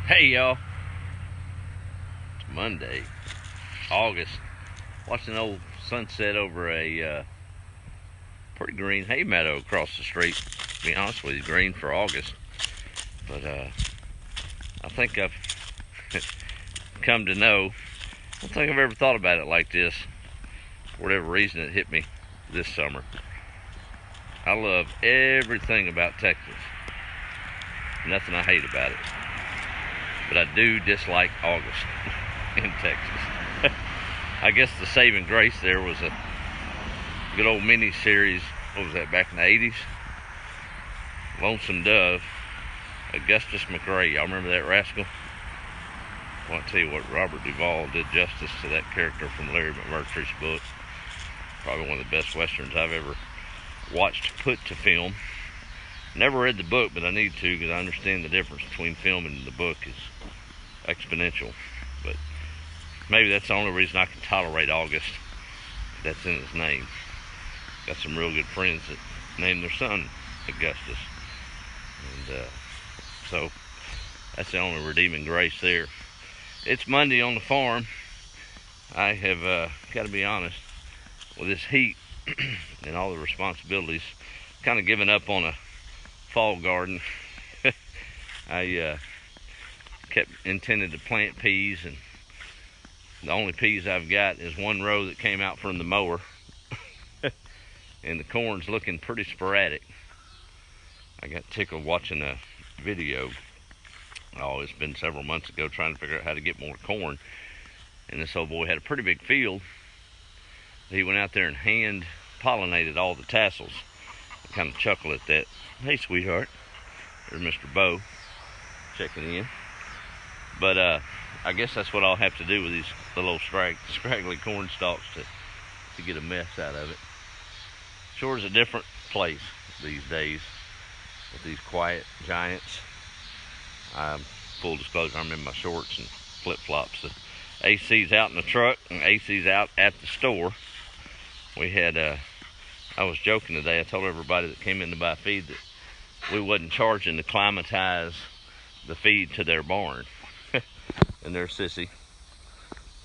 Hey y'all, it's Monday, August. Watching the old sunset over a pretty green hay meadow across the street. To be honest with you, green for August. But I think I've come to know, I don't think I've ever thought about it like this. For whatever reason, it hit me this summer. I love everything about Texas. Nothing I hate about it. But I do dislike August in Texas. I guess the saving grace there was a good old mini-series, what was that, back in the 80s? Lonesome Dove, Augustus McRae. Y'all remember that rascal? I want to tell you what, Robert Duvall did justice to that character from Larry McMurtry's book. Probably one of the best westerns I've ever watched put to film. Never read the book, but I need to, because I understand the difference between film and the book is exponential. But maybe that's the only reason I can tolerate August. That's in his name. Got some real good friends that named their son Augustus. And so that's the only redeeming grace there. It's Monday on the farm. I have got to be honest, with this heat and all the responsibilities, kind of given up on a fall garden. I kept intending to plant peas, and the only peas I've got is one row that came out from the mower. And the corn's looking pretty sporadic. I got tickled watching a video, it's been several months ago, trying to figure out how to get more corn. And this old boy had a pretty big field. He went out there and hand pollinated all the tassels. I kind of chuckle at that. Hey, sweetheart. There's Mr. Bo checking in. But I guess that's what I'll have to do with these little scraggly corn stalks to get a mess out of it. Sure is a different place these days with these quiet giants. Full disclosure, I'm in my shorts and flip-flops. The AC's out in the truck and AC's out at the store. We had I was joking today. I told everybody that came in to buy feed that we wasn't charging to climatize the feed to their barn. And they're sissy.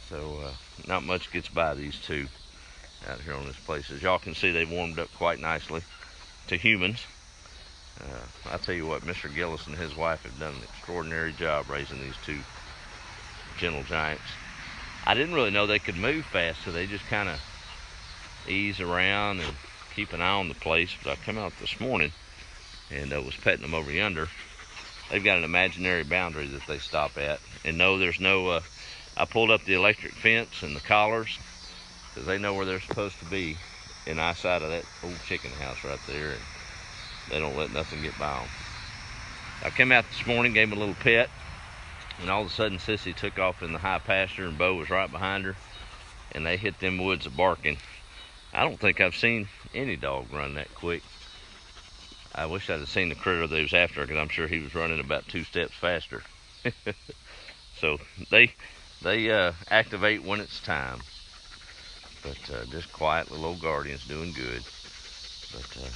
So not much gets by these two out here on this place. As y'all can see, they've warmed up quite nicely to humans. I tell you what, Mr. Gillis and his wife have done an extraordinary job raising these two gentle giants. I didn't really know they could move fast, so they just kind of ease around and keep an eye on the place. But I come out this morning and was petting them over yonder. They've got an imaginary boundary that they stop at. And no, there's no, I pulled up the electric fence and the collars, because they know where they're supposed to be in eyesight of that old chicken house right there. And they don't let nothing get by them. I came out this morning, gave them a little pet, and all of a sudden Sissy took off in the high pasture and Bo was right behind her, and they hit them woods a barking. I don't think I've seen any dog run that quick. I wish I'd have seen the critter that was after her, because I'm sure he was running about 2 steps faster. So they activate when it's time. But just quiet little old guardians doing good. But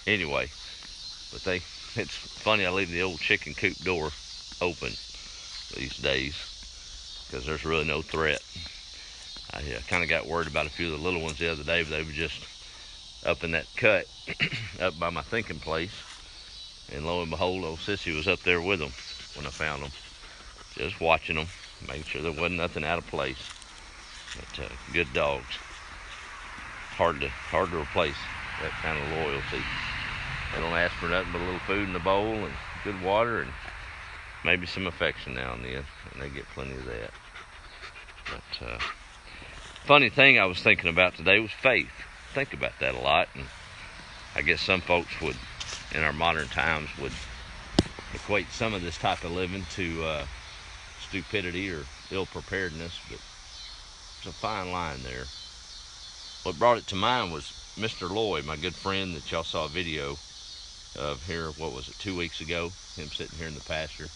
anyway, it's funny, I leave the old chicken coop door open these days because there's really no threat. I kind of got worried about a few of the little ones the other day, but they were just up in that cut up by my thinking place. And lo and behold, old Sissy was up there with them when I found them. Just watching them, making sure there wasn't nothing out of place. But good dogs. Hard to replace that kind of loyalty. They don't ask for nothing but a little food in the bowl and good water and maybe some affection now and then, and they get plenty of that. But funny thing I was thinking about today was faith. Think about that a lot, and I guess some folks would, in our modern times, would equate some of this type of living to stupidity or ill preparedness, but it's a fine line there. What brought it to mind was Mr. Lloyd, my good friend that y'all saw a video of here, what was it, 2 weeks ago, him sitting here in the pasture.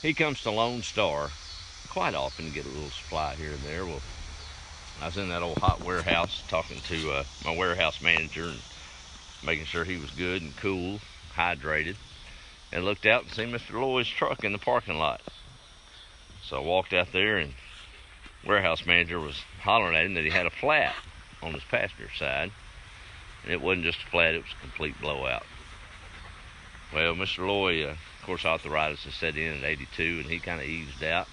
He comes to Lone Star quite often to get a little supply here and there. Well, I was in that old hot warehouse talking to my warehouse manager and making sure he was good and cool, hydrated. and looked out and seen Mr. Lloyd's truck in the parking lot. So I walked out there, and warehouse manager was hollering at him that he had a flat on his passenger side. And it wasn't just a flat, it was a complete blowout. Well, Mr. Lloyd, of course, arthritis had set in at 82, and he kind of eased out.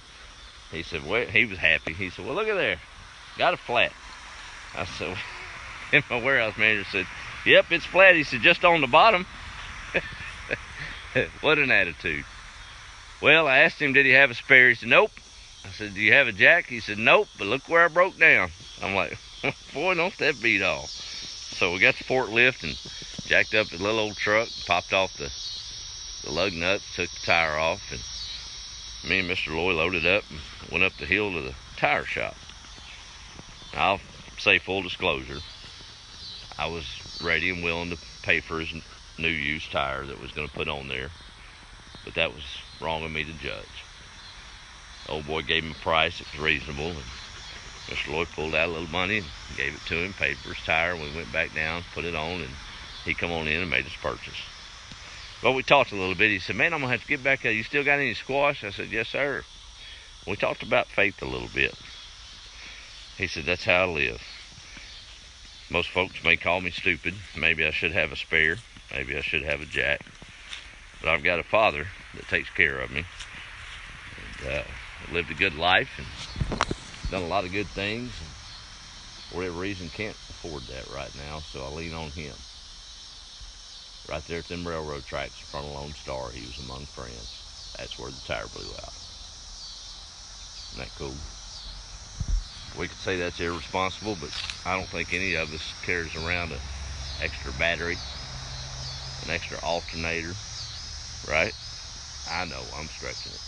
He said, well, he was happy. He said, well, look at there, got a flat. I said, and my warehouse manager said, yep, it's flat. He said, just on the bottom. What an attitude. Well, I asked him, did he have a spare? He said, nope. I said, do you have a jack? He said, nope, but look where I broke down. I'm like, boy, don't that beat all. So we got the forklift and jacked up his little old truck, popped off the lug nuts, took the tire off, and me and Mr. Lloyd loaded up and went up the hill to the tire shop. I'll say full disclosure, I was ready and willing to pay for his new used tire that was going to put on there, but that was wrong of me to judge. The old boy gave him a price that was reasonable, and Mr. Lloyd pulled out a little money and gave it to him, paid for his tire, and we went back down, put it on, and he come on in and made his purchase. Well, we talked a little bit. He said, man, I'm going to have to get back. You still got any squash? I said, yes, sir. We talked about faith a little bit. He said, that's how I live. Most folks may call me stupid. Maybe I should have a spare. Maybe I should have a jack. But I've got a father that takes care of me. And lived a good life and done a lot of good things. And for whatever reason, can't afford that right now, so I lean on him. Right there at them railroad tracks in front of Lone Star, he was among friends. That's where the tire blew out. Isn't that cool? We could say that's irresponsible, but I don't think any of us carries around an extra battery, an extra alternator, right? I know, I'm stretching it.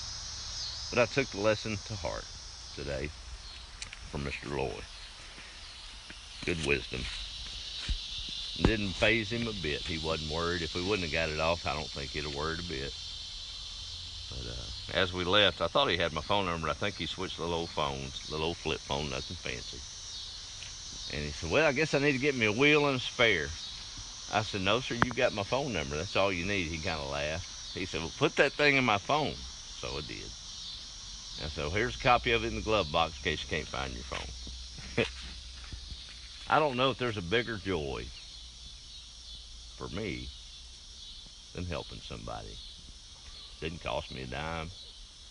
But I took the lesson to heart today from Mr. Lloyd. Good wisdom. Didn't faze him a bit. He wasn't worried. If we wouldn't have got it off, I don't think he'd have worried a bit. But as we left, I thought he had my phone number. I think he switched little old phones, little old flip phone, nothing fancy. And he said, well, I guess I need to get me a wheel and a spare. I said, no, sir, you got my phone number. That's all you need. He kind of laughed. He said, well, put that thing in my phone. So I did. And so here's a copy of it in the glove box in case you can't find your phone. I don't know if there's a bigger joy for me than helping somebody. Didn't cost me a dime.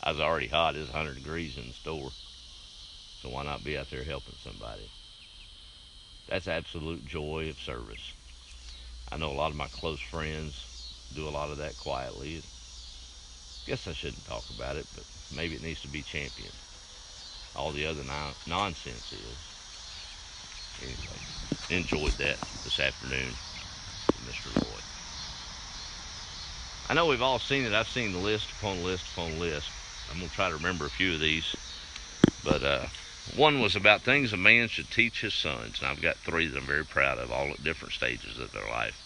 I was already hot. It was 100 degrees in the store. So why not be out there helping somebody? That's absolute joy of service. I know a lot of my close friends do a lot of that quietly. Guess I shouldn't talk about it, but maybe it needs to be championed. All the other nonsense is. Anyway, enjoyed that this afternoon with Mr. Lloyd. I know we've all seen it. I've seen list upon list upon list. I'm going to try to remember a few of these. But one was about things a man should teach his sons. And I've got 3 that I'm very proud of, all at different stages of their life.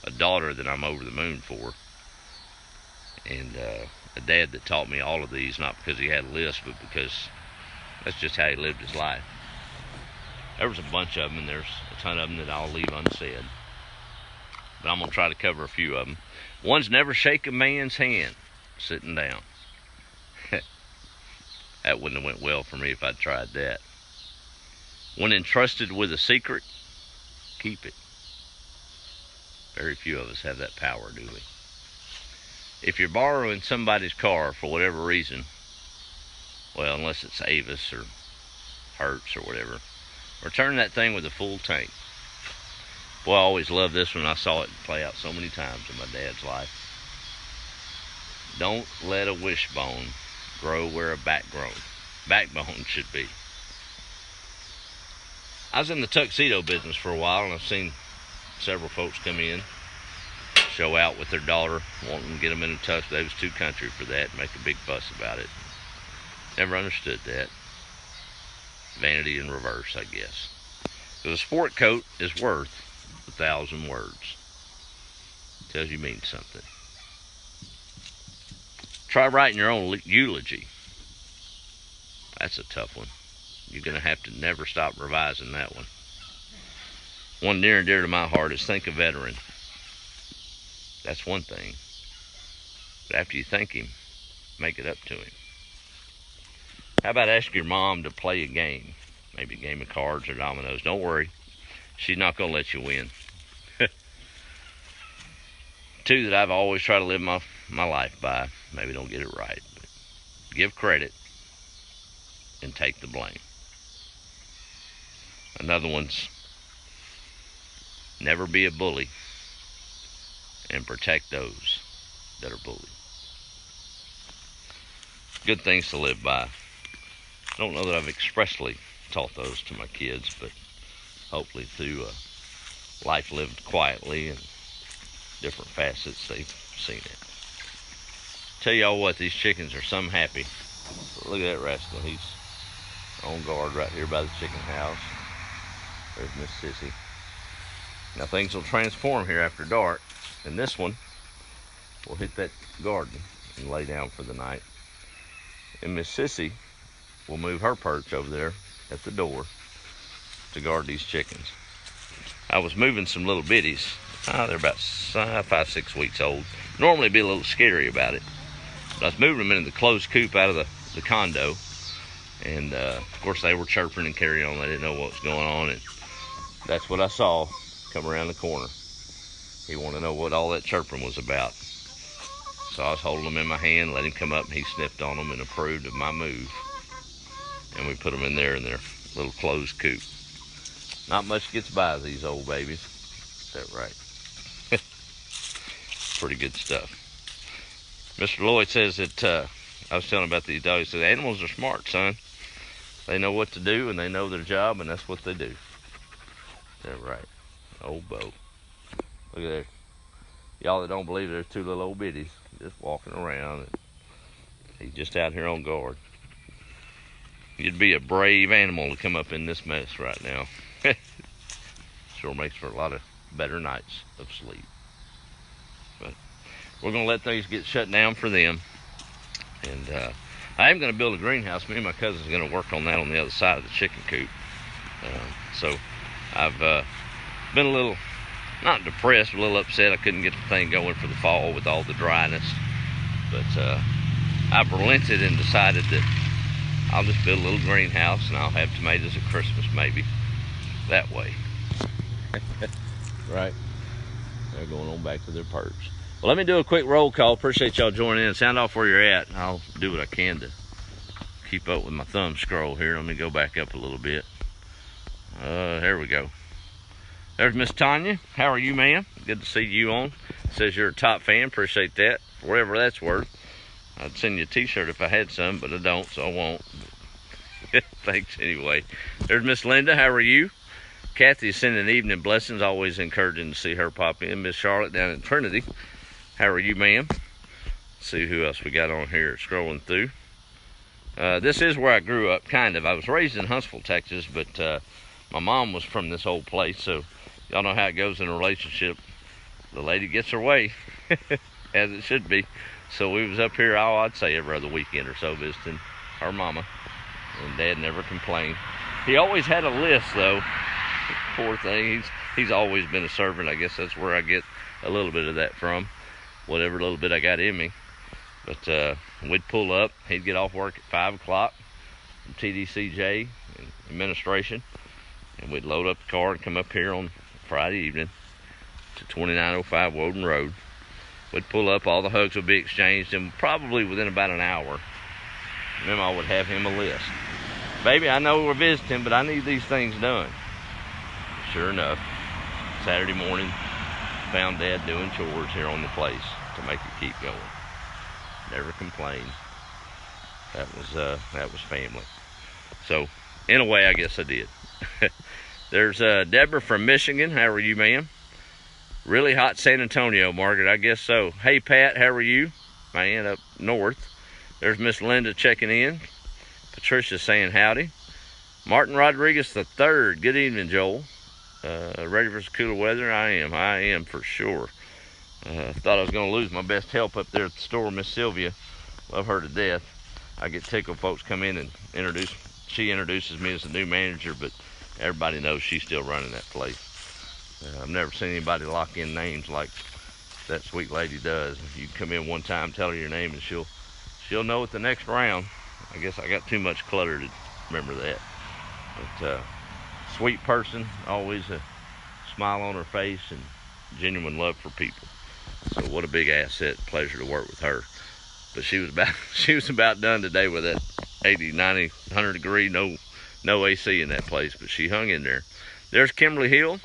A daughter that I'm over the moon for. And a dad that taught me all of these, not because he had a list, but because that's just how he lived his life. There was a bunch of them, and there's a ton of them that I'll leave unsaid. But I'm going to try to cover a few of them. One's never shake a man's hand sitting down. That wouldn't have went well for me if I'd tried that. When entrusted with a secret, keep it. Very few of us have that power, do we? If you're borrowing somebody's car for whatever reason, well, unless it's Avis or Hertz or whatever, return that thing with a full tank. Boy, I always loved this one. I saw it play out so many times in my dad's life. Don't let a wishbone grow where a backbone should be. I was in the tuxedo business for a while, and I've seen several folks come in, show out with their daughter, wanting to get them in a tux. They was too country for that, make a big fuss about it. Never understood that. Vanity in reverse, I guess. Because a sport coat is worth 1,000 words. Tells you mean something. Try writing your own eulogy. That's a tough one. You're going to have to never stop revising that one. One near and dear to my heart is think a veteran. That's one thing. But after you thank him, make it up to him. How about asking your mom to play a game? Maybe a game of cards or dominoes. Don't worry. She's not going to let you win. Two that I've always tried to live my life by. Maybe don't get it right, but give credit and take the blame. Another one's never be a bully and protect those that are bullied. Good things to live by. I don't know that I've expressly taught those to my kids, but hopefully through life lived quietly and different facets, they've seen it. Tell y'all what, these chickens are some happy. Look at that rascal. He's on guard right here by the chicken house. There's Miss Sissy. Now things will transform here after dark, and this one will hit that garden and lay down for the night. And Miss Sissy will move her perch over there at the door to guard these chickens. I was moving some little bitties. They're about 5, 6 weeks old. Normally be a little scary about it. But I was moving them into the closed coop out of the condo. And of course they were chirping and carrying on. They didn't know what was going on. And that's what I saw come around the corner. He wanted to know what all that chirping was about. So I was holding them in my hand, let him come up, and he sniffed on them and approved of my move. And we put them in their little closed coop. Not much gets by these old babies. Is that right? Pretty good stuff. Mr. Lloyd says that, I was telling about these dogs, he said, animals are smart, son. They know what to do, and they know their job, and that's what they do. Is that right? Old Bo. Look at that. Y'all that don't believe, there's two little old bitties just walking around, and he's just out here on guard. You'd be a brave animal to come up in this mess right now. Sure makes for a lot of better nights of sleep. But we're going to let things get shut down for them. And I am going to build a greenhouse. Me and my cousin's going to work on that on the other side of the chicken coop. So I've been a little, not depressed, a little upset I couldn't get the thing going for the fall with all the dryness. But I've relented and decided that I'll just build a little greenhouse and I'll have tomatoes at Christmas maybe. That way. Right. They're going on back to their perch. Well, let me do a quick roll call. Appreciate y'all joining in. Sound off where you're at. I'll do what I can to keep up with my thumb scroll here. Let me go back up a little bit. There we go. There's Miss Tanya. How are you, ma'am? Good to see you on. Says you're a top fan. Appreciate that. Whatever that's worth. I'd send you a t-shirt if I had some, but I don't, so I won't. Thanks anyway. There's Miss Linda. How are you? Kathy's sending evening blessings. Always encouraging to see her pop in. Miss Charlotte down in Trinity. How are you, ma'am? See who else we got on here scrolling through. This is where I grew up, kind of. I was raised in Huntsville, Texas, but my mom was from this old place, so y'all know how it goes in a relationship. The lady gets her way, as it should be. So we was up here, I'd say every other weekend or so, visiting her mama. And Dad never complained. He always had a list, though. Poor thing. He's always been a servant. I guess that's where I get a little bit of that from. Whatever little bit I got in me. But we'd pull up. He'd get off work at 5 o'clock from TDCJ and administration. And we'd load up the car and come up here on Friday evening to 2905 Woden Road. We'd pull up, all the hugs would be exchanged, and probably within about an hour, Mama would have him a list. Baby, I know we're visiting, but I need these things done. Sure enough, Saturday morning, found Dad doing chores here on the place to make it keep going. Never complained. That was family. So, in a way, I guess I did. There's Deborah from Michigan. How are you, ma'am? Really hot San Antonio, Margaret. I guess so. Hey, Pat, how are you? My aunt up north. There's Miss Linda checking in. Patricia saying howdy. Martin Rodriguez III. Good evening, Joel. Ready for some cooler weather? I am for sure. Thought I was going to lose my best help up there at the store, Miss Sylvia. Love her to death. I get tickled folks come in and she introduces me as the new manager, but everybody knows she's still running that place. I've never seen anybody lock in names like that sweet lady does. You come in one time, tell her your name, and she'll know it the next round. I guess I got too much clutter to remember that. But sweet person, always a smile on her face and genuine love for people. So what a big asset, pleasure to work with her. But she was about done today with that 80, 90, 100 degree, no AC in that place, but she hung in there. There's Kimberly Hill.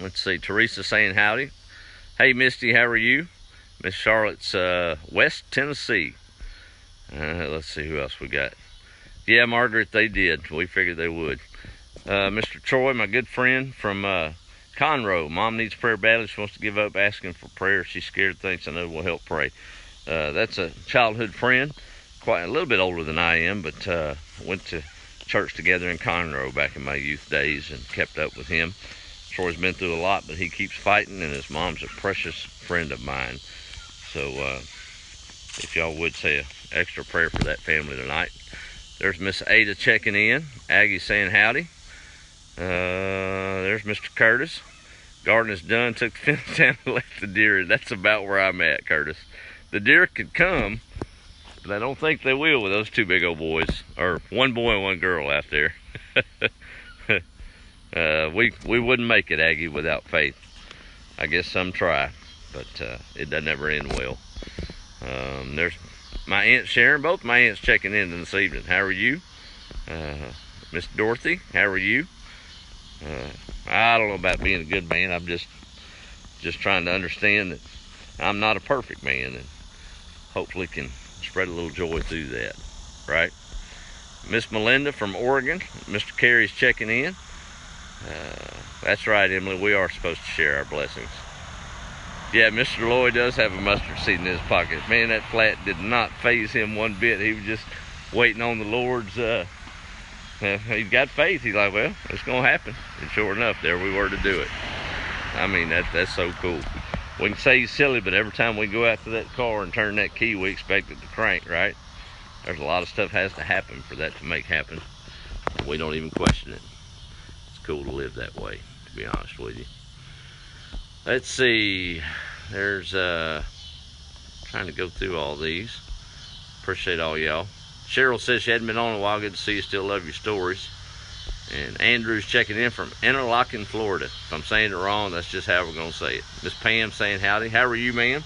Let's see, Teresa saying howdy. Hey Misty, how are you? Miss Charlotte's West Tennessee. Let's see who else we got. Yeah, Margaret, they did. We figured they would. Mr. Troy, my good friend from Conroe. Mom needs prayer badly. She wants to give up asking for prayer. She's scared, thinks I know we'll help pray. That's a childhood friend, quite a little bit older than I am, but went to church together in Conroe back in my youth days and kept up with him. Troy's been through a lot, but he keeps fighting, and his mom's a precious friend of mine. So if y'all would say an extra prayer for that family tonight. There's Miss Ada checking in. Aggie saying howdy. There's Mr. Curtis. Garden is done. Took the fence down and left the deer. That's about where I'm at, Curtis. The deer could come, but I don't think they will with those two big old boys, or one boy and one girl out there. We wouldn't make it, Aggie, without faith. I guess some try, but it doesn't ever end well. There's my Aunt Sharon. Both my aunts checking in this evening. How are you? Miss Dorothy, how are you? I don't know about being a good man. I'm just trying to understand that I'm not a perfect man, and hopefully can spread a little joy through that, right? Miss Melinda from Oregon. Mr. Carey's checking in. That's right, Emily. We are supposed to share our blessings. Yeah, Mr. Lloyd does have a mustard seed in his pocket. Man, that flat did not faze him one bit. He was just waiting on the Lord's. He's got faith. He's like, well, it's going to happen. And sure enough, there we were to do it. I mean, that's so cool. We can say he's silly, but every time we go out to that car and turn that key, we expect it to crank, right? There's a lot of stuff has to happen for that to make happen. We don't even question it. It's cool to live that way, to be honest with you. Let's see. There's, trying to go through all these. Appreciate all y'all. Cheryl says she hadn't been on in a while. Good to see you. Still love your stories. And Andrew's checking in from Interlochen, Florida. If I'm saying it wrong, that's just how we're going to say it. Miss Pam saying howdy. How are you, ma'am?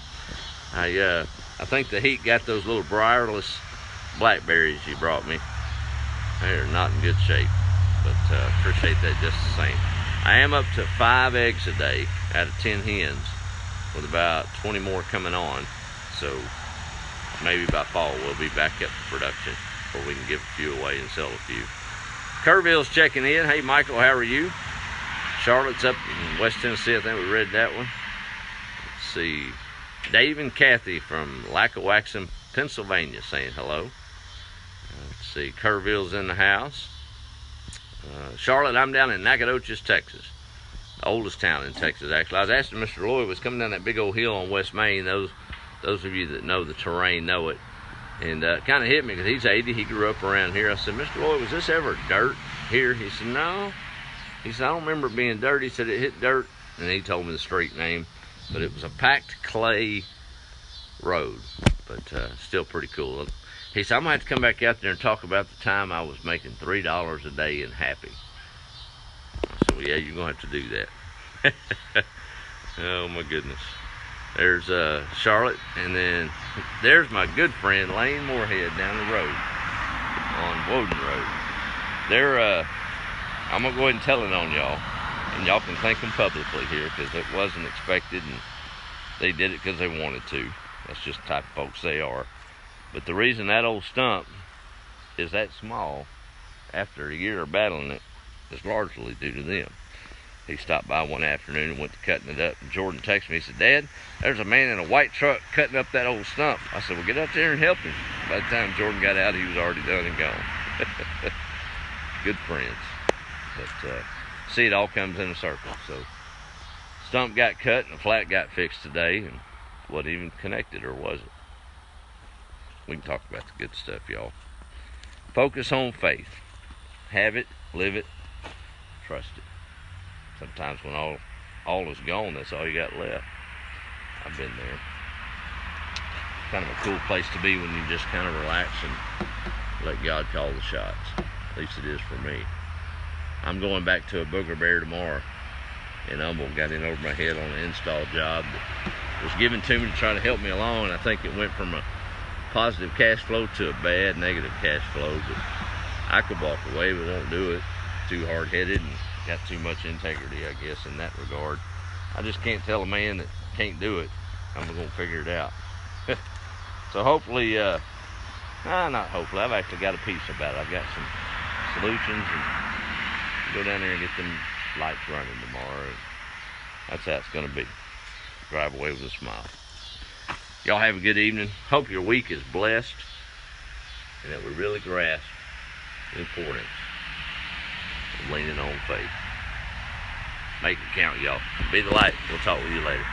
I think the heat got those little briarless blackberries you brought me. They're not in good shape, but appreciate that just the same. I am up to 5 eggs a day out of 10 hens, with about 20 more coming on. So maybe by fall we'll be back up to production, where we can give a few away and sell a few. Kerrville's checking in. Hey, Michael, how are you? Charlotte's up in West Tennessee. I think we read that one. Let's see. Dave and Kathy from Lackawaxen, Pennsylvania saying hello. Let's see. Kerrville's in the house. Charlotte, I'm down in Nacogdoches, Texas. The oldest town in Texas, actually. I was asking Mr. Lloyd, was coming down that big old hill on West Main. Those of you that know the terrain know it. And kind of hit me because he's 80. He grew up around here. I said, Mr. Lloyd, was this ever dirt here? He said, no. He said, I don't remember it being dirt. He said it hit dirt. And he told me the street name. But it was a packed clay road. But still pretty cool. He said, I'm going to have to come back out there and talk about the time I was making $3 a day and happy. I said, well, yeah, you're going to have to do that. Oh, my goodness. There's Charlotte, and then there's my good friend Lane Moorhead down the road on Woden Road. They're, I'm going to go ahead and tell it on y'all, and y'all can thank them publicly here, because it wasn't expected, and they did it because they wanted to. That's just the type of folks they are. But the reason that old stump is that small after a year of battling it is largely due to them. He stopped by one afternoon and went to cutting it up. And Jordan texted me. He said, Dad, there's a man in a white truck cutting up that old stump. I said, well, get out there and help him. By the time Jordan got out, he was already done and gone. Good friends. But see, it all comes in a circle. So stump got cut and the flat got fixed today, and wasn't even connected, or was it? We can talk about the good stuff, y'all. Focus on faith. Have it, live it, trust it. Sometimes when all is gone, that's all you got left. I've been there. Kind of a cool place to be when you just kind of relax and let God call the shots. At least it is for me. I'm going back to a booger bear tomorrow. And Humble got in over my head on an install job that was given to me to try to help me along. And I think it went from a positive cash flow to a bad negative cash flow. But I could walk away, but won't do it. Too hard-headed and got too much integrity, I guess, in that regard. I just can't tell a man that can't do it. I'm going to figure it out. So hopefully, not hopefully, I've actually got a piece about it. I've got some solutions and go down there and get them lights running tomorrow. That's how it's going to be. Drive away with a smile. Y'all have a good evening. Hope your week is blessed and that we really grasp the importance of leaning on faith. Make it count, y'all. Be the light. We'll talk with you later.